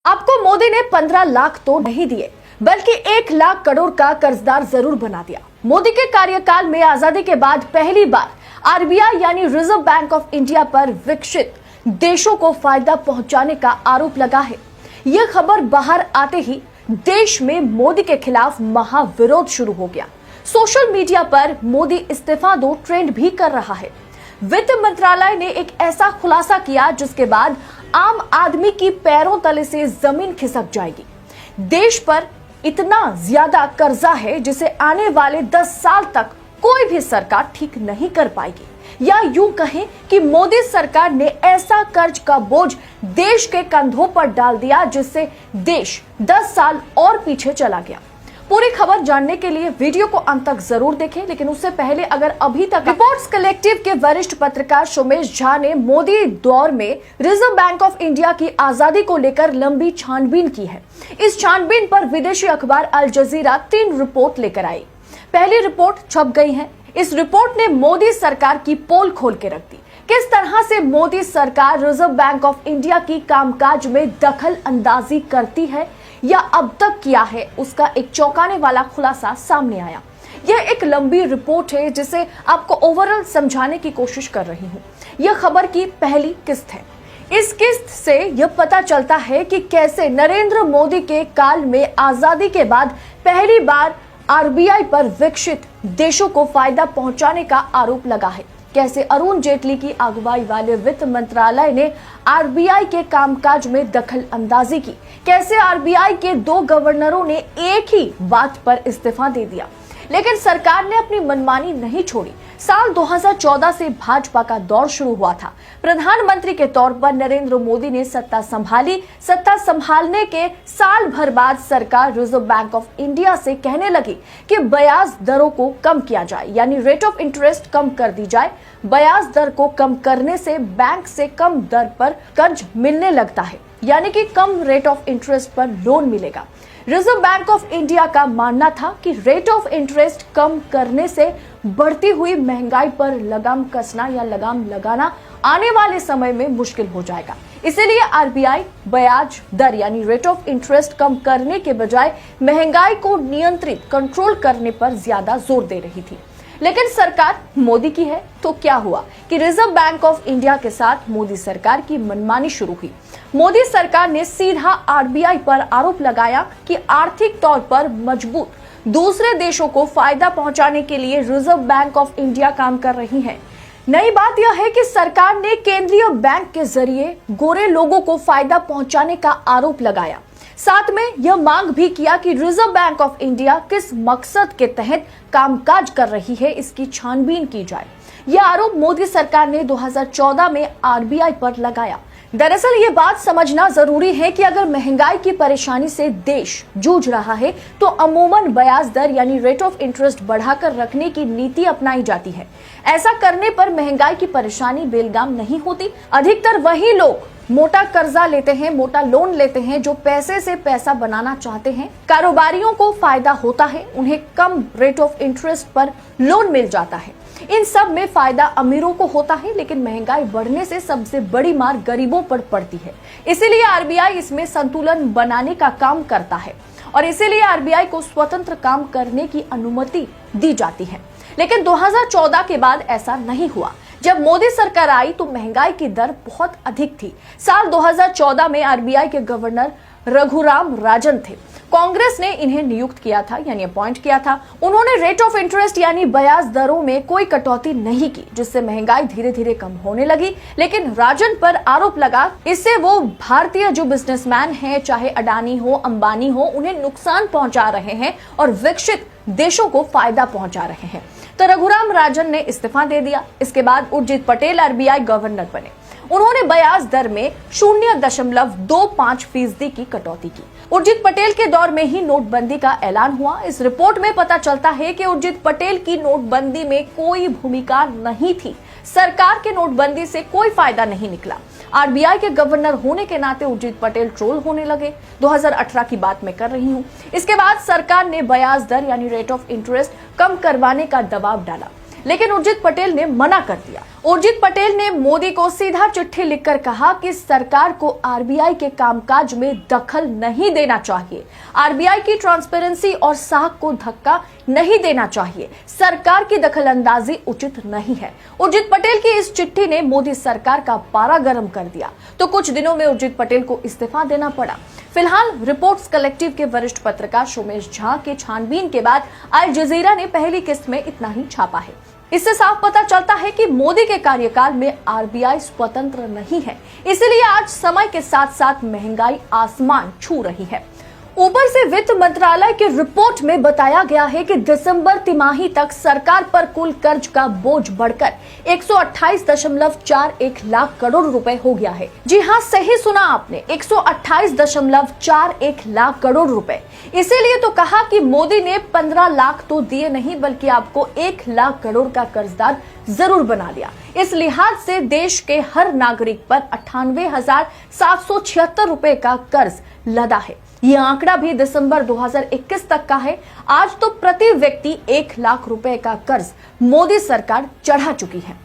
आपको मोदी ने 15 लाख तो नहीं दिए, बल्कि 1 लाख करोड़ का कर्जदार जरूर बना दिया। मोदी के कार्यकाल में आजादी के बाद पहली बार आरबीआई यानी रिजर्व बैंक ऑफ इंडिया पर विकसित देशों को फायदा पहुंचाने का आरोप लगा है। यह खबर बाहर आते ही देश में मोदी के खिलाफ महाविरोध शुरू हो गया। सोशल मीडिया पर मोदी इस्तीफा दो ट्रेंड भी कर रहा है। वित्त मंत्रालय ने एक ऐसा खुलासा किया जिसके बाद आम आदमी की पैरों तले से जमीन खिसक जाएगी। देश पर इतना ज्यादा कर्जा है जिसे आने वाले 10 साल तक कोई भी सरकार ठीक नहीं कर पाएगी। या यूं कहें कि मोदी सरकार ने ऐसा कर्ज का बोझ देश के कंधों पर डाल दिया जिससे देश 10 साल और पीछे चला गया। पूरी खबर जानने के लिए वीडियो को अंत तक जरूर देखें, लेकिन उससे पहले अगर अभी तक रिपोर्ट्स कलेक्टिव के वरिष्ठ पत्रकार सोमेश झा ने मोदी दौर में रिजर्व बैंक ऑफ इंडिया की आजादी को लेकर लंबी छानबीन की है। इस छानबीन पर विदेशी अखबार अल जजीरा 3 रिपोर्ट लेकर आई। पहली रिपोर्ट छप गई है। इस रिपोर्ट ने मोदी सरकार की पोल खोल के रख दी। किस तरह से मोदी सरकार रिजर्व बैंक ऑफ इंडिया की कामकाज में दखल अंदाजी करती है या अब तक किया है, उसका एक चौंकाने वाला खुलासा सामने आया। यह एक लंबी रिपोर्ट है जिसे आपको ओवरऑल समझाने की कोशिश कर रही हूं। यह खबर की पहली किस्त है। इस किस्त से यह पता चलता है कि कैसे नरेंद्र मोदी के काल में आजादी के बाद पहली बार आरबीआई पर विकसित देशों को फायदा पहुंचाने का आरोप लगा है। कैसे अरुण जेटली की अगुवाई वाले वित्त मंत्रालय ने आरबीआई के कामकाज में दखल अंदाजी की। कैसे आरबीआई के 2 गवर्नरों ने एक ही बात पर इस्तीफा दे दिया, लेकिन सरकार ने अपनी मनमानी नहीं छोड़ी। साल 2014 से भाजपा का दौर शुरू हुआ था। प्रधानमंत्री के तौर पर नरेंद्र मोदी ने सत्ता संभाली। सत्ता संभालने के साल भर बाद सरकार रिजर्व बैंक ऑफ इंडिया से कहने लगी कि ब्याज दरों को कम किया जाए, यानी रेट ऑफ इंटरेस्ट कम कर दी जाए। ब्याज दर को कम करने से बैंक से कम दर पर कर्ज मिलने लगता है, यानी कि कम रेट ऑफ इंटरेस्ट पर लोन मिलेगा। रिजर्व बैंक ऑफ इंडिया का मानना था कि रेट ऑफ इंटरेस्ट कम करने से बढ़ती हुई महंगाई पर लगाम कसना या लगाम लगाना आने वाले समय में मुश्किल हो जाएगा। इसीलिए आरबीआई ब्याज दर यानी रेट ऑफ इंटरेस्ट कम करने के बजाय महंगाई को नियंत्रित कंट्रोल करने पर ज्यादा जोर दे रही थी। लेकिन सरकार मोदी की है तो क्या हुआ कि रिजर्व बैंक ऑफ इंडिया के साथ मोदी सरकार की मनमानी शुरू हुई। मोदी सरकार ने सीधा आरबीआई पर आरोप लगाया कि आर्थिक तौर पर मजबूत दूसरे देशों को फायदा पहुंचाने के लिए रिजर्व बैंक ऑफ इंडिया काम कर रही है। नई बात यह है कि सरकार ने केंद्रीय बैंक के जरिए गोरे लोगों को फायदा पहुंचाने का आरोप लगाया। साथ में यह मांग भी किया कि रिजर्व बैंक ऑफ इंडिया किस मकसद के तहत कामकाज कर रही है, इसकी छानबीन की जाए। यह आरोप मोदी सरकार ने 2014 में आरबीआई पर लगाया। दरअसल ये बात समझना जरूरी है कि अगर महंगाई की परेशानी से देश जूझ रहा है तो अमूमन ब्याज दर यानी रेट ऑफ इंटरेस्ट बढ़ाकर रखने की नीति अपनाई जाती है। ऐसा करने पर महंगाई की परेशानी बेलगाम नहीं होती। अधिकतर वही लोग मोटा कर्जा लेते हैं, मोटा लोन लेते हैं जो पैसे से पैसा बनाना चाहते हैं। कारोबारियों को फायदा होता है, उन्हें कम रेट ऑफ इंटरेस्ट पर लोन मिल जाता है। इन सब में फायदा अमीरों को होता है, लेकिन महंगाई बढ़ने से सबसे बड़ी मार गरीबों पर पड़ती है। इसीलिए आरबीआई इसमें संतुलन बनाने का काम करता है और इसीलिए आरबीआई को स्वतंत्र काम करने की अनुमति दी जाती है। लेकिन 2014 के बाद ऐसा नहीं हुआ। जब मोदी सरकार आई तो महंगाई की दर बहुत अधिक थी। साल 2014 में आरबीआई के गवर्नर रघुराम राजन थे। कांग्रेस ने इन्हें नियुक्त किया था, यानी अपॉइंट किया था। उन्होंने रेट ऑफ इंटरेस्ट यानी ब्याज दरों में कोई कटौती नहीं की, जिससे महंगाई धीरे धीरे कम होने लगी। लेकिन राजन पर आरोप लगा, इससे वो भारतीय जो बिजनेसमैन हैं, चाहे अडानी हो, अंबानी हो, उन्हें नुकसान पहुंचा रहे हैं और विकसित देशों को फायदा पहुंचा रहे हैं। तो रघुराम राजन ने इस्तीफा दे दिया। इसके बाद उर्जित पटेल आरबीआई गवर्नर बने। उन्होंने ब्याज दर में 0.25% की कटौती की। उर्जित पटेल के दौर में ही नोटबंदी का ऐलान हुआ। इस रिपोर्ट में पता चलता है कि उर्जित पटेल की नोटबंदी में कोई भूमिका नहीं थी। सरकार के नोटबंदी से कोई फायदा नहीं निकला। आरबीआई के गवर्नर होने के नाते उर्जित पटेल ट्रोल होने लगे। 2018 की बात मैं कर रही हूँ। इसके बाद सरकार ने ब्याज दर यानी रेट ऑफ इंटरेस्ट कम करवाने का दबाव डाला, लेकिन उर्जित पटेल ने मना कर दिया। उर्जित पटेल ने मोदी को सीधा चिट्ठी लिखकर कहा कि सरकार को आरबीआई के कामकाज में दखल नहीं देना चाहिए। आरबीआई की ट्रांसपेरेंसी और साख को धक्का नहीं देना चाहिए। सरकार की दखलंदाजी उचित नहीं है। उर्जित पटेल की इस चिट्ठी ने मोदी सरकार का पारा गर्म कर दिया, तो कुछ दिनों में उर्जित पटेल को इस्तीफा देना पड़ा। फिलहाल रिपोर्ट्स कलेक्टिव के वरिष्ठ पत्रकार सोमेश झा के छानबीन के बाद अल जजीरा ने पहली किस्त में इतना ही छापा है। इससे साफ पता चलता है कि मोदी के कार्यकाल में आरबीआई स्वतंत्र नहीं है, इसलिए आज समय के साथ साथ महंगाई आसमान छू रही है। ऊपर से वित्त मंत्रालय की रिपोर्ट में बताया गया है कि दिसंबर तिमाही तक सरकार पर कुल कर्ज का बोझ बढ़कर 128.41 लाख करोड़ रुपए हो गया है। जी हां, सही सुना आपने, 128.41 लाख करोड़ रुपए। इसीलिए तो कहा कि मोदी ने 15 लाख तो दिए नहीं, बल्कि आपको 1 लाख करोड़ का कर्जदार जरूर बना लिया। इस लिहाज से देश के हर नागरिक पर 98,776 रुपए का कर्ज लदा है। यह आंकड़ा भी दिसंबर 2021 तक का है। आज तो प्रति व्यक्ति 1 लाख रुपए का कर्ज मोदी सरकार चढ़ा चुकी है।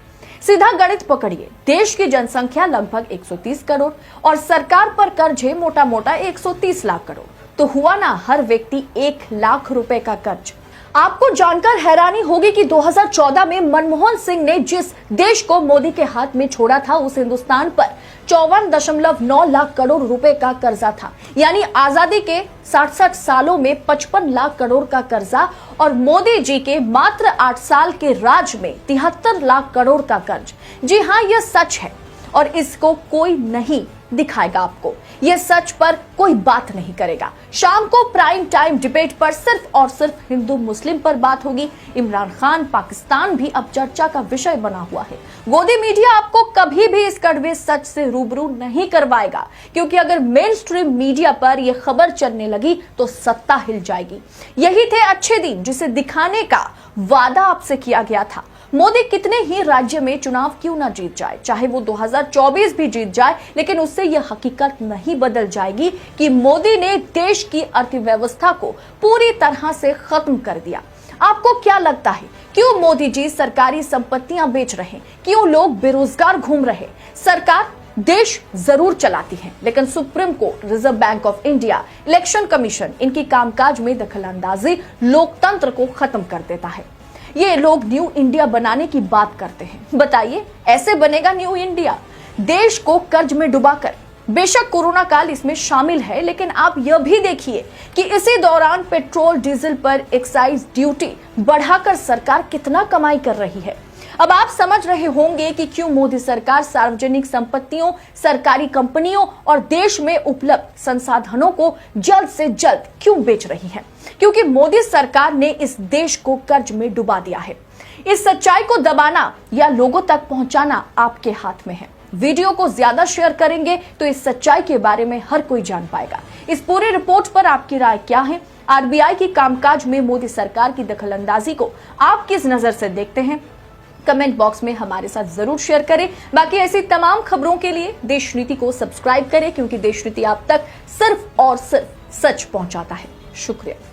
सीधा गणित पकड़िए, देश की जनसंख्या लगभग 130 करोड़ और सरकार पर कर्ज है मोटा मोटा 130 लाख करोड़, तो हुआ ना हर व्यक्ति 1 लाख रुपए का कर्ज। आपको जानकर हैरानी होगी कि 2014 में मनमोहन सिंह ने जिस देश को मोदी के हाथ में छोड़ा था, उस हिंदुस्तान पर 54.9 लाख करोड़ रुपए का कर्जा था। यानी आजादी के 67 सालों में 55 लाख करोड़ का कर्जा और मोदी जी के मात्र 8 साल के राज में 73 लाख करोड़ का कर्ज। जी हाँ, यह सच है और इसको कोई नहीं दिखाएगा आपको। यह सच पर कोई बात नहीं करेगा। शाम को प्राइम टाइम डिबेट पर सिर्फ और सिर्फ हिंदू मुस्लिम पर बात होगी। इमरान खान, पाकिस्तान भी अब चर्चा का विषय बना हुआ है। गोदी मीडिया आपको कभी भी इस कड़वे सच से रूबरू नहीं करवाएगा, क्योंकि अगर मेन स्ट्रीम मीडिया पर यह खबर चलने लगी तो सत्ता हिल जाएगी। यही थे अच्छे दिन जिसे दिखाने का वादा आपसे किया गया था। मोदी कितने ही राज्य में चुनाव क्यों ना जीत जाए, चाहे वो 2024 भी जीत जाए, लेकिन उससे यह हकीकत नहीं बदल जाएगी कि मोदी ने देश की अर्थव्यवस्था को पूरी तरह से खत्म कर दिया। आपको क्या लगता है, क्यों मोदी जी सरकारी संपत्तियां बेच रहे, क्यों लोग बेरोजगार घूम रहे? सरकार देश जरूर चलाती है, लेकिन supreme court, reserve bank of India, election commission, इनकी कामकाज में दखलंदाजी लोकतंत्र को खत्म कर देता है। ये लोग न्यू इंडिया बनाने की बात करते हैं। बताइए, ऐसे बनेगा न्यू इंडिया? देश को कर्ज में डुबाकर। बेशक कोरोना काल इसमें शामिल है, लेकिन आप यह भी देखिए कि इसी दौरान पेट्रोल डीजल पर एक्साइज ड्यूटी बढ़ाकर सरकार कितना कमाई कर रही है। अब आप समझ रहे होंगे कि क्यों मोदी सरकार सार्वजनिक संपत्तियों, सरकारी कंपनियों और देश में उपलब्ध संसाधनों को जल्द से जल्द क्यों बेच रही है। क्योंकि मोदी सरकार ने इस देश को कर्ज में डुबा दिया है। इस सच्चाई को दबाना या लोगों तक पहुंचाना आपके हाथ में है। वीडियो को ज्यादा शेयर करेंगे तो इस सच्चाई के बारे में हर कोई जान पाएगा। इस पूरी रिपोर्ट पर आपकी राय क्या है? आरबीआई की कामकाज में मोदी सरकार की दखलंदाजी को आप किस नजर से देखते हैं? कमेंट बॉक्स में हमारे साथ जरूर शेयर करें। बाकी ऐसी तमाम खबरों के लिए देश नीति को सब्सक्राइब करें, क्योंकि देश नीति आप तक सिर्फ और सिर्फ सच पहुंचाता है। शुक्रिया।